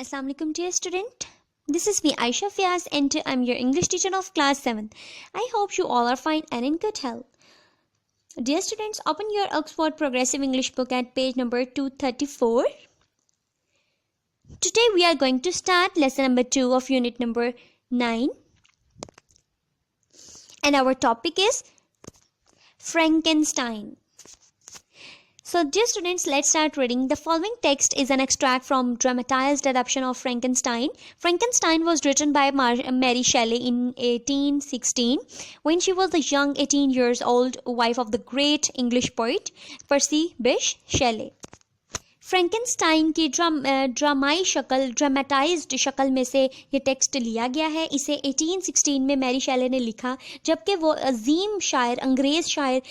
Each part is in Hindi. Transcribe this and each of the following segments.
Assalamu alaikum dear student. This is me Aisha Fiaz and I'm your English teacher of class 7. I hope you all are fine and in good health. Dear students, open your Oxford Progressive English book at page number 234. Today we are going to start lesson number 2 of unit number 9. And our topic is Frankenstein. So dear students, let's start reading. The following text is an extract from dramatized adaptation of Frankenstein. Frankenstein was written by Mary Shelley in 1816 when she was a young 18 years old wife of the great English poet Percy Bysshe Shelley. Frankenstein की ड्रामेटाइज्ड शक्ल में से ये टेक्स्ट लिया गया है. इसे 1816 में मैरी शैले ने लिखा जबकि वो अजीम शायर अंग्रेज़ शायर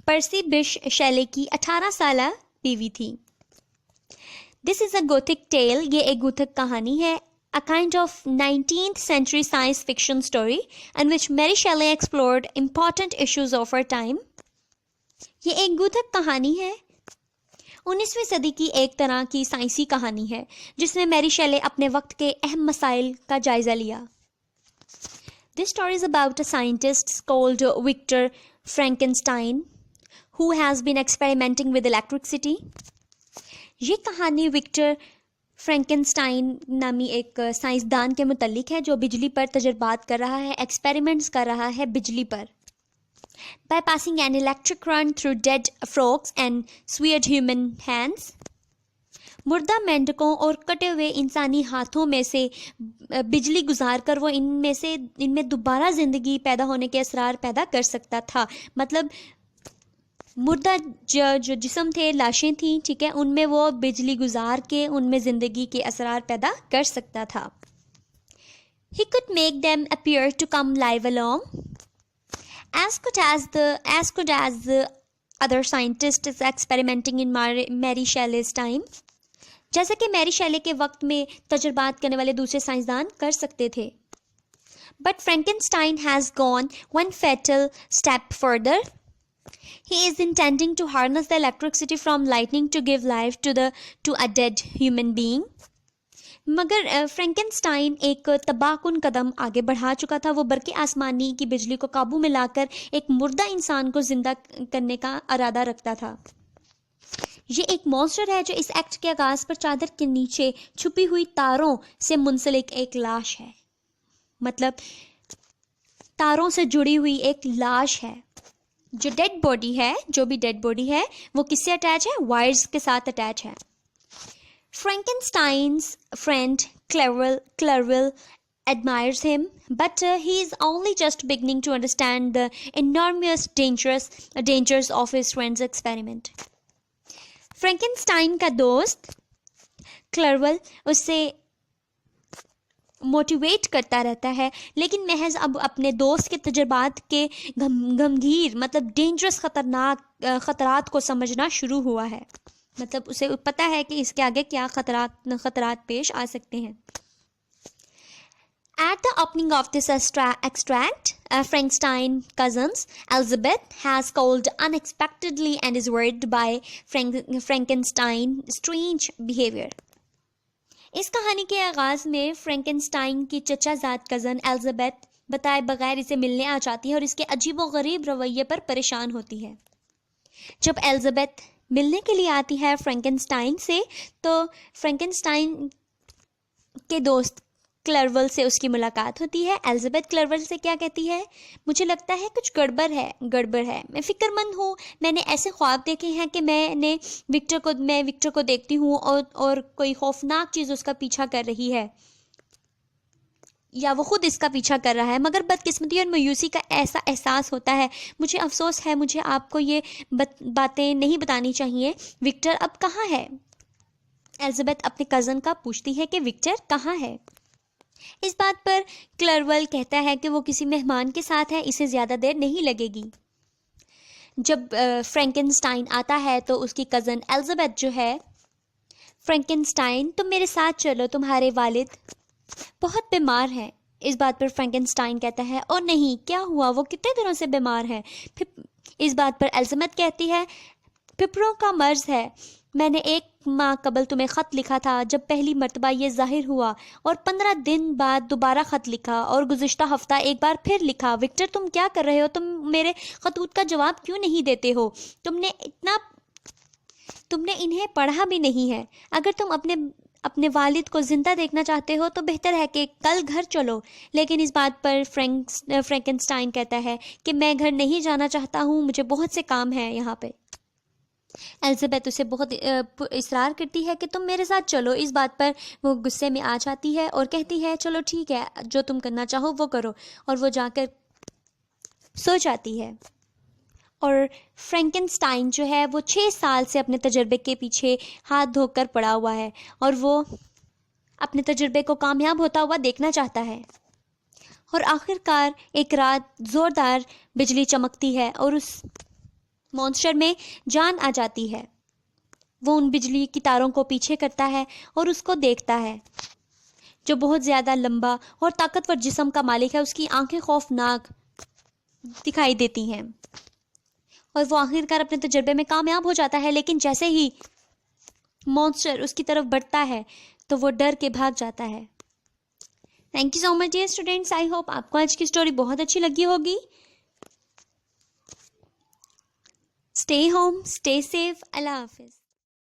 पर्सी बिश शैले की 18 साला बीवी थी. This is a gothic tale. ये एक गोथिक कहानी है. A kind of 19th century science fiction story in which Mary Shelley explored important issues of her time. ये एक गोथिक कहानी है. 19वीं सदी की एक तरह की साइंसी कहानी है जिसमें मैरी शैले अपने वक्त के अहम मसाइल का जायजा लिया. This story is about a scientist called Victor Frankenstein who has been experimenting with electricity. ये कहानी विक्टर फ्रैंकेनस्टाइन नामी एक साइंसदान के मुतल्लिक है जो बिजली पर तजर्बात कर रहा है, एक्सपेरिमेंट्स कर रहा है बिजली पर. By passing an electric current through dead frogs and severed human hands. मुर्दा मेंढकों और कटे हुए इंसानी हाथों में से बिजली गुजार कर वो इनमें दोबारा ज़िंदगी पैदा होने के असरार पैदा कर सकता था. मतलब मुर्दा जो जिस्म थे, लाशें थीं, ठीक है, उनमें वो बिजली गुजार के उनमें ज़िंदगी के असरार पैदा कर सकता था. He could make them appear to come live along. As good as the other scientists experimenting in Mary Shelley's time. जैसा कि मैरी शैले के वक्त में तजुर्बात करने वाले दूसरे साइंसदान कर सकते थे. But Frankenstein has gone one fatal step further. He is intending to harness the electricity from lightning to give life to a dead human being. मगर फ्रैंकेनस्टाइन एक तबाहकुन कदम आगे बढ़ा चुका था. वो बरक़े आसमानी की बिजली को काबू में लाकर एक मुर्दा इंसान को जिंदा करने का इरादा रखता था. ये एक मॉन्स्टर है जो इस एक्ट के आगाज पर चादर के नीचे छुपी हुई तारों से मुंसलिक एक लाश है. मतलब तारों से जुड़ी हुई एक लाश है. जो भी डेड बॉडी है वो किससे अटैच है? वायर्स के साथ अटैच है. Frankenstein's friend Clerval admires him, but he is only just beginning to understand the enormous dangers of his friend's experiment. Frankenstein का दोस्त Clerval उसे मोटिवेट करता रहता है, लेकिन महज अब अपने दोस्त के तजुर्बात के गंभीर मतलब डेंजरस खतरात को समझना शुरू हुआ है. मतलब उसे पता है कि इसके आगे क्या खतरात पेश आ सकते हैं. At the opening of this extract, Frankenstein cousins Elizabeth has called unexpectedly and is worried by Frankenstein's strange behavior. इस कहानी के आगाज़ में फ्रैंकेनस्टाइन की चचाजाद कज़न एलिजाबेथ बताए बगैर इसे मिलने आ जाती है और इसके अजीबोगरीब रवैये पर परेशान होती है. जब एलिजाबेथ मिलने के लिए आती है फ्रैंकेनस्टाइन से तो फ्रैंकेनस्टाइन के दोस्त क्लरवल से उसकी मुलाकात होती है. एलिजाबेथ क्लरवल से क्या कहती है? मुझे लगता है कुछ गड़बड़ है. मैं फ़िक्रमंद हूँ. मैंने ऐसे ख्वाब देखे हैं कि मैं विक्टर को देखती हूँ और कोई खौफनाक चीज़ उसका पीछा कर रही है या वो खुद इसका पीछा कर रहा है. मगर बदकिस्मती और मायूसी का ऐसा एहसास होता है. मुझे अफसोस है. मुझे आपको ये बातें नहीं बतानी चाहिए. विक्टर अब कहाँ है? एलिजाबेथ अपने कज़न का पूछती है कि विक्टर कहाँ है. इस बात पर क्लरवल कहता है कि वो किसी मेहमान के साथ है, इसे ज़्यादा देर नहीं लगेगी. जब फ्रैंकेनस्टाइन आता है तो उसकी कज़न एलिजाबेथ जो है, फ्रैंकेनस्टाइन तुम मेरे साथ चलो, तुम्हारे वालिद बहुत बीमार हैं. इस बात पर फ्रैंकेनस्टाइन कहता है और नहीं, क्या हुआ? वो कितने दिनों से बीमार है. फिर इस बात पर एलिजाबेथ कहती है फिपरों का मर्ज है, मैंने 1 माह कबल तुम्हें ख़त लिखा था जब पहली मर्तबा ये ज़ाहिर हुआ, और 15 दिन बाद दोबारा ख़त लिखा, और गुज़िश्ता हफ्ता एक बार फिर लिखा। विक्टर, तुम क्या कर रहे हो? तुम मेरे खतूत का जवाब क्यों नहीं देते हो? तुमने इन्हें पढ़ा भी नहीं है। अगर तुम अपने वालिद को ज़िंदा देखना चाहते हो तो बेहतर है कि कल घर चलो। लेकिन इस बात पर फ्रैंकेनस्टाइन कहता है कि मैं घर नहीं जाना चाहता हूँ, मुझे बहुत से काम हैं यहाँ पे। एलिज़ाबेथ उसे बहुत इसरार करती है कि तुम मेरे साथ चलो। इस बात पर वो गुस्से में आ जाती है और कहती है चलो ठीक है, जो तुम करना चाहो वो करो, और वो जाकर सो जाती है। और फ्रैंकेनस्टाइन जो है वो 6 साल से अपने तजर्बे के पीछे हाथ धोकर पड़ा हुआ है, और वो अपने तजर्बे को कामयाब होता हुआ देखना चाहता है। और आखिरकार एक रात ज़ोरदार बिजली चमकती है और उस मॉन्स्टर में जान आ जाती है। वो उन बिजली की तारों को पीछे करता है और उसको देखता है, जो बहुत ज़्यादा लंबा और ताकतवर जिस्म का मालिक है। उसकी आंखें खौफनाक दिखाई देती हैं और वो आखिरकार अपने तजर्बे में कामयाब हो जाता है। लेकिन जैसे ही मॉन्स्टर उसकी तरफ बढ़ता है तो वो डर के भाग जाता है। Thank you so much dear students, I hope आपको आज की स्टोरी बहुत अच्छी लगी होगी। स्टे होम, स्टे सेफ, अल्लाह हाफिज़।